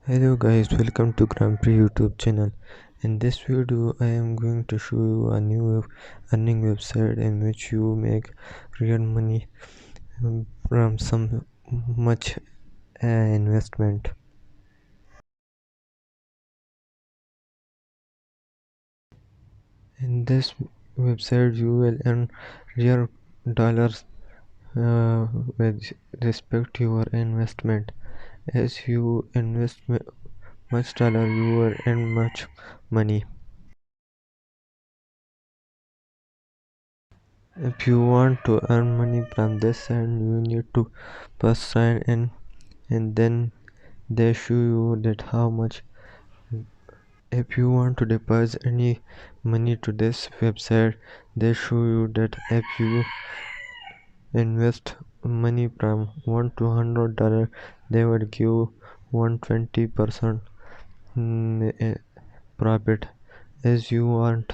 Hello guys, welcome to Gramfree YouTube channel. In this video, I am going to show you a new earning website in which you make real money from some much investment. In this website, you will earn real dollars with respect to your investment. As you invest much dollar, you will earn much money. If you want to earn money from this site, you need to first sign in, and then they show you that how much. If you want to deposit any money to this website, they show you that if you invest money from $1 to $100, they will give 120% profit. As you want